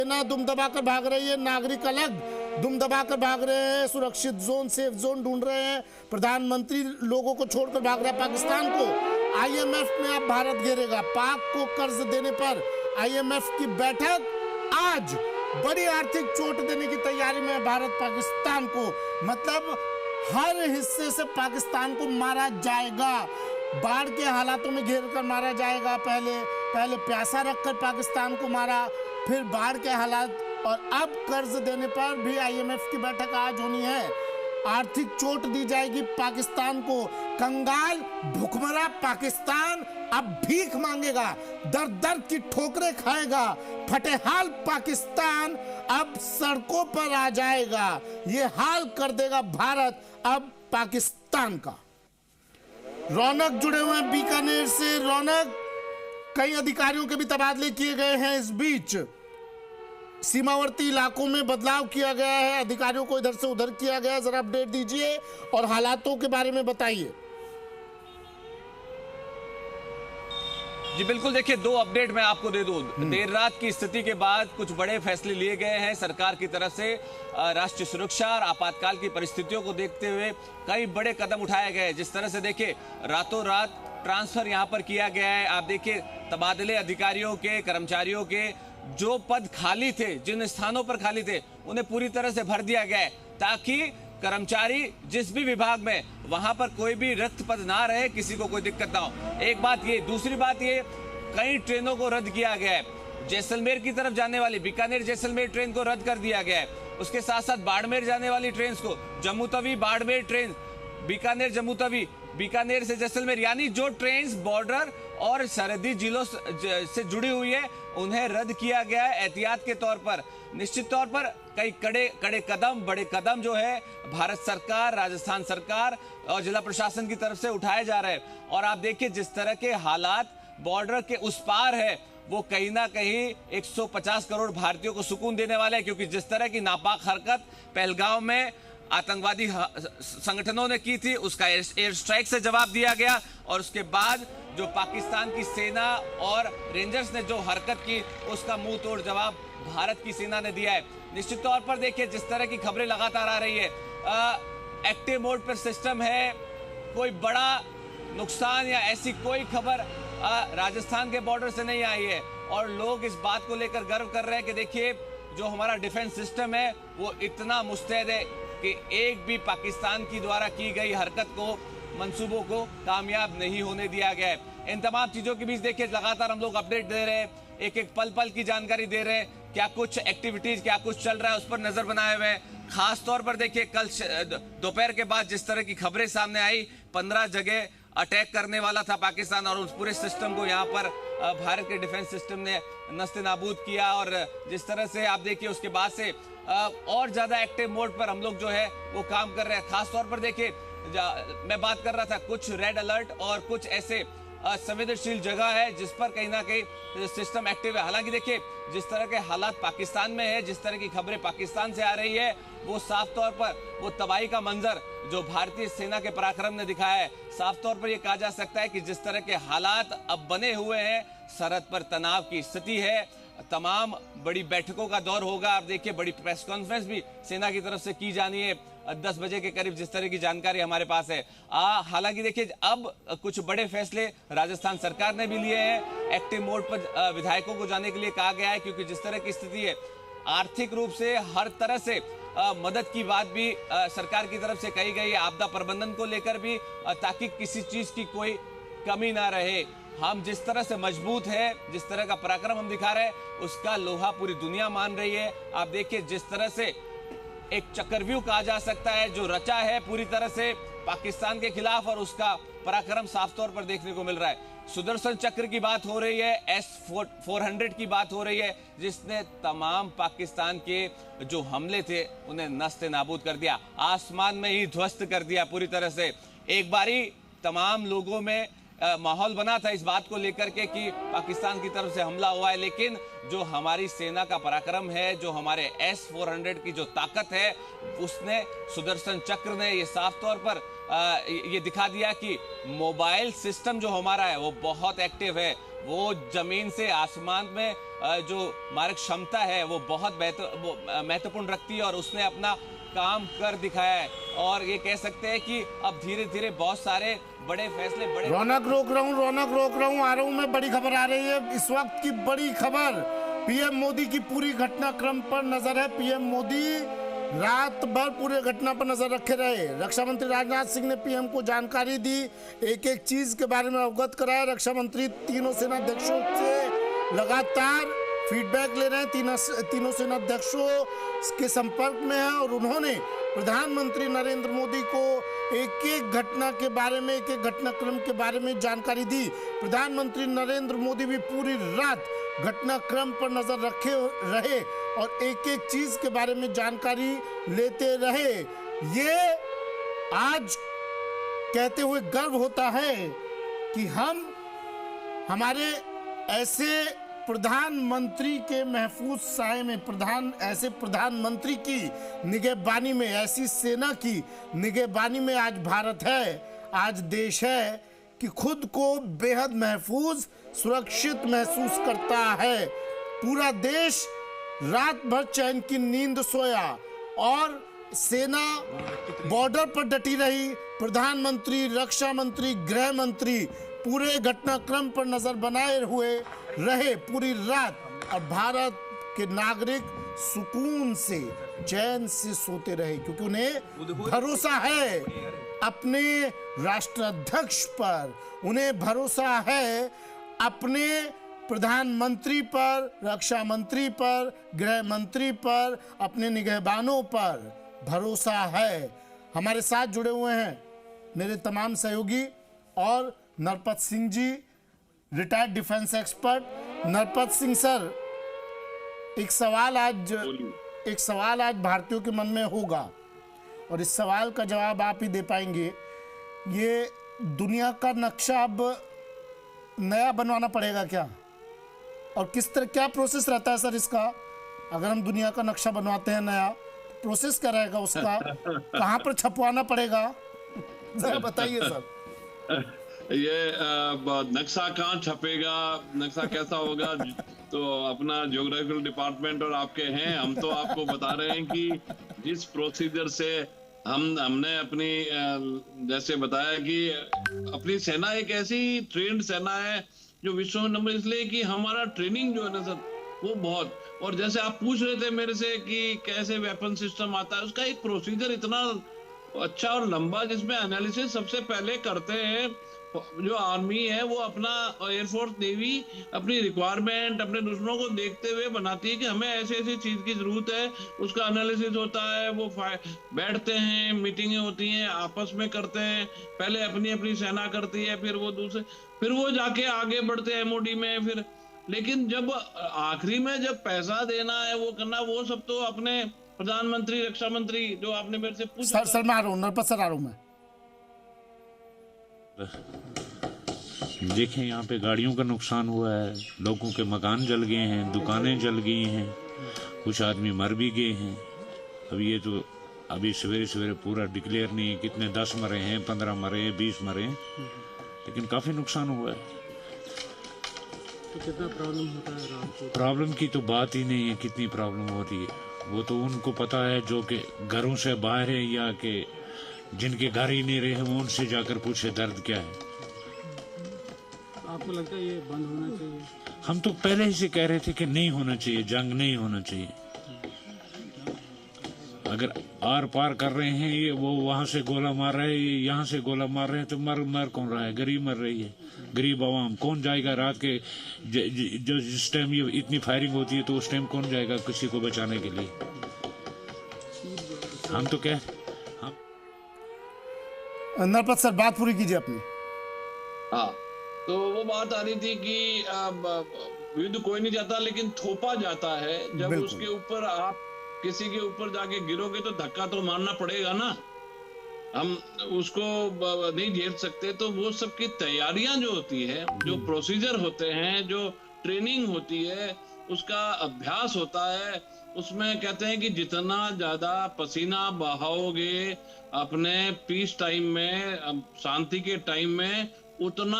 सेना दुम दबाकर भाग रही है, नागरिक अलग दुम दबाकर भाग रहे हैं, सुरक्षित जोन सेफ जोन ढूंढ रहे हैं। प्रधानमंत्री लोगों को छोड़कर भाग रहा है पाकिस्तान को। आईएमएफ में अब भारत घेरेगा। पाक को कर्ज देने पर आईएमएफ की बैठक आज। बड़ी आर्थिक चोट देने की तैयारी में भारत पाकिस्तान को, मतलब हर हिस्से से पाकिस्तान को मारा जाएगा। बाढ़ के हालातों में घेर कर मारा जाएगा। पहले प्यासा रखकर पाकिस्तान को मारा, फिर बाढ़ के हालात, और अब कर्ज देने पर भी आईएमएफ की बैठक आज होनी है। आर्थिक चोट दी जाएगी पाकिस्तान को। कंगाल भुखमरा पाकिस्तान अब भीख मांगेगा, दर दर की ठोकरें खाएगा। फटेहाल पाकिस्तान अब सड़कों पर आ जाएगा। ये हाल कर देगा भारत अब पाकिस्तान का। रौनक जुड़े हुए हैं बीकानेर से। रौनक, कई अधिकारियों के भी तबादले किए गए हैं। इस बीच सीमावर्ती इलाकों में बदलाव किया गया है, अधिकारियों को इधर से उधर किया गया है। जरा अपडेट दीजिए और हालातों के बारे में बताइए। जी बिल्कुल, देखिए दो अपडेट मैं आपको दे दूं। देर रात की स्थिति के बाद कुछ बड़े फैसले लिए गए हैं सरकार की तरफ से। राष्ट्रीय सुरक्षा और आपातकाल की परिस्थितियों को देखते हुए कई बड़े कदम उठाए गए। जिस तरह से देखिए रातों रात ट्रांसफर यहां पर किया गया है। आप देखिए तबादले अधिकारियों के, कर्मचारियों के, जो पद खाली थे, जिन स्थानों पर खाली थे, उन्हें पूरी तरह से भर दिया गया है ताकि कर्मचारी जिस भी विभाग में, वहां पर कोई भी रिक्त पद ना रहे, किसी को कोई दिक्कत ना हो। एक बात ये, दूसरी बात ये, कई ट्रेनों को रद्द किया गया है। जैसलमेर की तरफ जाने वाली बीकानेर जैसलमेर ट्रेन को रद्द कर दिया गया है। उसके साथ साथ बाड़मेर जाने वाली ट्रेन को, जम्मू तवी बाड़मेर ट्रेन, बीकानेर जम्मू तवी, बीकानेर से जैसलमेर, यानी जो ट्रेन बॉर्डर और सरहदी जिलों से जुड़ी हुई है, उन्हें रद्द किया गया है एहतियात के तौर पर। निश्चित तौर पर कई कड़े कदम, बड़े कदम जो है भारत सरकार, राजस्थान सरकार और जिला प्रशासन की तरफ से उठाए जा रहे हैं। और आप देखिए जिस तरह के हालात बॉर्डर के उस पार है, वो कहीं ना कहीं 150 करोड़ भारतीयों को सुकून देने वाले हैं। क्योंकि जिस तरह की नापाक हरकत पहलगांव में आतंकवादी संगठनों ने की थी, उसका एयर स्ट्राइक से जवाब दिया गया, और उसके बाद जो पाकिस्तान की सेना और रेंजर्स ने जो हरकत की, उसका मुंह तोड़ जवाब भारत की सेना ने दिया है। निश्चित तौर पर देखिए जिस तरह की खबरें लगातार आ रही है, एक्टिव मोड पर सिस्टम है, कोई बड़ा नुकसान या ऐसी कोई खबर राजस्थान के बॉर्डर से नहीं आई है। और लोग इस बात को लेकर गर्व कर रहे हैं कि देखिए जो हमारा डिफेंस सिस्टम है वो इतना मुस्तैद है कि एक भी पाकिस्तान की द्वारा की गई हरकत को, मंसूबों को कामयाब नहीं होने दिया गया है। इन तमाम चीजों के बीच देखिए लगातार हम लोग अपडेट दे रहे हैं, एक एक पल पल की जानकारी दे रहे हैं, क्या कुछ एक्टिविटीज, क्या कुछ चल रहा है, उस पर नजर बनाए हुए हैं। खास तौर पर देखिए कल दोपहर के बाद जिस तरह की खबरें सामने आई, 15 जगह अटैक करने वाला था पाकिस्तान, और उस पूरे सिस्टम को यहाँ पर भारत के डिफेंस सिस्टम ने नस्ते नाबूद किया। और जिस तरह से आप देखिए उसके बाद से और ज्यादा एक्टिव मोड पर हम लोग जो है वो काम कर रहे हैं। खास तौर पर देखिए मैं बात कर रहा था, कुछ रेड अलर्ट और कुछ ऐसे संवेदनशील जगह है जिस पर कहीं ना कहीं सिस्टम एक्टिव है। हालांकि देखिए जिस तरह के हालात पाकिस्तान में है, जिस तरह की खबरें पाकिस्तान से आ रही है, वो साफ तौर पर वो तबाही का मंजर जो भारतीय सेना के पराक्रम ने दिखाया है, साफ तौर पर यह कहा जा सकता है कि जिस तरह के हालात अब बने हुए हैं, सरहद पर तनाव की स्थिति है, तमाम बड़ी बैठकों का दौर होगा। आप देखिए बड़ी प्रेस कॉन्फ्रेंस भी सेना की तरफ से की जानी है 10 बजे के करीब, जिस तरह की जानकारी हमारे पास है। हालांकि देखिए अब कुछ बड़े फैसले राजस्थान सरकार ने भी लिए हैं। एक्टिव मोड पर विधायकों को जाने के लिए कहा गया है, क्योंकि जिस तरह की स्थिति है, आर्थिक रूप से हर तरह से मदद की बात भी सरकार की तरफ से कही गई है, आपदा प्रबंधन को लेकर भी, ताकि किसी चीज की कोई कमी ना रहे। हम जिस तरह से मजबूत है, जिस तरह का पराक्रम हम दिखा रहे हैं, उसका लोहा पूरी दुनिया मान रही है। आप देखिए जिस तरह से एक चक्रव्यूह कहा जा सकता है जो रचा है पूरी तरह से पाकिस्तान के खिलाफ, और उसका पराक्रम साफ तौर पर देखने को मिल रहा है। सुदर्शन चक्र की बात हो रही है, S-400 की बात हो रही है, जिसने तमाम पाकिस्तान के जो हमले थे उन्हें नस्ते नाबूद कर दिया, आसमान में ही ध्वस्त कर दिया पूरी तरह से। एक बारी तमाम लोगों में माहौल बना था इस बात को लेकर के कि पाकिस्तान की तरफ से हमला हुआ है, लेकिन जो हमारी सेना का पराक्रम है, जो हमारे S-400 की जो ताकत है, उसने, सुदर्शन चक्र ने ये साफ तौर पर ये दिखा दिया कि मोबाइल सिस्टम जो हमारा है वो बहुत एक्टिव है। वो जमीन से आसमान में जो मारक क्षमता है वो बहुत महत्वपूर्ण रखती है और उसने अपना काम कर दिखाया है। और ये कह सकते हैं कि अब धीरे धीरे बहुत सारे बड़े फैसले रौनक रोक रहा हूँ आ रहा हूँ मैं। बड़ी खबर आ रही है इस वक्त की, बड़ी खबर। पीएम मोदी की पूरी घटनाक्रम पर नजर है। पीएम मोदी रात भर पूरे घटना पर नजर रखे रहे। रक्षा मंत्री राजनाथ सिंह ने पीएम को जानकारी दी, एक एक चीज के बारे में अवगत कराया। रक्षा मंत्री तीनों सेनाध्यक्षों से लगातार फीडबैक ले रहे हैं, तीनों सेनाध्यक्षों के संपर्क में है और उन्होंने प्रधानमंत्री नरेंद्र मोदी को एक एक घटना के बारे में, एक एक घटनाक्रम के बारे में जानकारी दी। प्रधानमंत्री नरेंद्र मोदी भी पूरी रात घटनाक्रम पर नजर रखे रहे और एक एक चीज के बारे में जानकारी लेते रहे। ये आज कहते हुए गर्व होता है कि हमारे ऐसे प्रधानमंत्री के महफूज साए में, ऐसे प्रधानमंत्री की निगहबानी में, ऐसी सेना की निगहबानी में आज भारत है, आज देश है कि खुद को बेहद महफूज, सुरक्षित महसूस करता है। पूरा देश रात भर चैन की नींद सोया और सेना बॉर्डर पर डटी रही। प्रधानमंत्री, रक्षा मंत्री, गृह मंत्री पूरे घटनाक्रम पर नजर बनाए हुए रहे पूरी रात और भारत के नागरिक सुकून से, चैन से सोते रहे क्योंकि उन्हें भरोसा है अपने राष्ट्राध्यक्ष पर, उन्हें भरोसा है अपने प्रधानमंत्री पर, रक्षा मंत्री पर, गृह मंत्री पर, अपने निगहबानों पर भरोसा है। हमारे साथ जुड़े हुए हैं मेरे तमाम सहयोगी और Narpat Singh ji, retired defence expert. Narpat Singh sir, एक सवाल आज भारतीयों के मन में होगा और इस सवाल का जवाब आप ही दे पाएंगे। ये दुनिया का नक्शा अब नया बनवाना पड़ेगा क्या, और किस तरह, क्या प्रोसेस रहता है सर इसका? अगर हम दुनिया का नक्शा बनवाते हैं नया, प्रोसेस क्या रहेगा उसका? कहाँ पर छपवाना पड़ेगा, जरा बताइए सर। ये नक्शा कहाँ छपेगा, नक्शा कैसा होगा, तो अपना ज्योग्राफिकल डिपार्टमेंट और आपके हैं। हम तो आपको बता रहे हैं कि जिस प्रोसीजर से हमने अपनी, जैसे बताया कि अपनी सेना एक ऐसी ट्रेंड सेना है जो विश्व में नंबर, इसलिए कि हमारा ट्रेनिंग जो है ना सर वो बहुत, और जैसे आप पूछ रहे थे मेरे से कि कैसे वेपन सिस्टम आता है, उसका एक प्रोसीजर इतना अच्छा और लंबा जिसमें एनालिसिस सबसे पहले करते हैं जो आर्मी है, वो अपना एयरफोर्स, नेवी अपनी रिक्वायरमेंट अपने दुश्मनों को देखते हुए बनाती है कि हमें ऐसी ऐसी चीज की जरूरत है। उसका एनालिसिस होता है, वो बैठते हैं, मीटिंगें होती हैं, आपस में करते हैं, पहले अपनी अपनी सेना करती है, फिर वो जाके आगे बढ़ते हैं एमओडी में, फिर लेकिन जब आखिरी में जब पैसा देना है, वो करना, वो सब तो अपने प्रधानमंत्री, रक्षा मंत्री, जो आपने मेरे से पूछा। सर मैं आ रहा हूँ, नरपत सर आ रहा हूँ मैं। देखें, यहाँ पे गाड़ियों का नुकसान हुआ है, लोगों के मकान जल गए हैं, दुकानें जल गई हैं, कुछ आदमी मर भी गए हैं। अब ये तो अभी सवेरे सवेरे पूरा डिक्लेयर नहीं है कितने 10 मरे हैं, 15 मरे हैं, 20 मरे हैं, लेकिन काफी नुकसान हुआ है। तो कितना प्रॉब्लम होता है रात को? प्रॉब्लम की तो बात ही नहीं है, कितनी प्रॉब्लम हो रही है वो तो उनको पता है, जो कि घरों से बाहर है या कि जिनके घर ही नहीं रहे, वो उनसे जाकर पूछे दर्द क्या है। आपको लगता है ये बंद होना चाहिए? हम तो पहले ही से कह रहे थे कि नहीं होना चाहिए, जंग नहीं होना चाहिए। अगर आर पार कर रहे हैं ये, वो वहां से गोला मार रहे हैं, यहाँ से गोला मार रहे हैं, तो मर कौन रहा है? गरीब मर रही है, गरीब आवाम। कौन जाएगा रात के जो जिस टाइम ये इतनी फायरिंग होती है, तो उस टाइम कौन जाएगा किसी को बचाने के लिए? हम तो क्या, नरपत सर बात पूरी कीजिए अपनी। हाँ, तो वो बात आ रही थी कि युद्ध कोई नहीं जाता, लेकिन थोपा जाता है। जब उसके ऊपर आप किसी के ऊपर जाके गिरोगे तो धक्का तो मारना पड़ेगा ना, हम उसको नहीं झेल सकते। तो वो सब की तैयारियां जो होती है, जो प्रोसीजर होते हैं, जो ट्रेनिंग होती है, उसका अभ्यास होता है, उसमें कहते हैं कि जितना ज्यादा पसीना बहाओगे अपने पीस टाइम में, शांति के टाइम में, उतना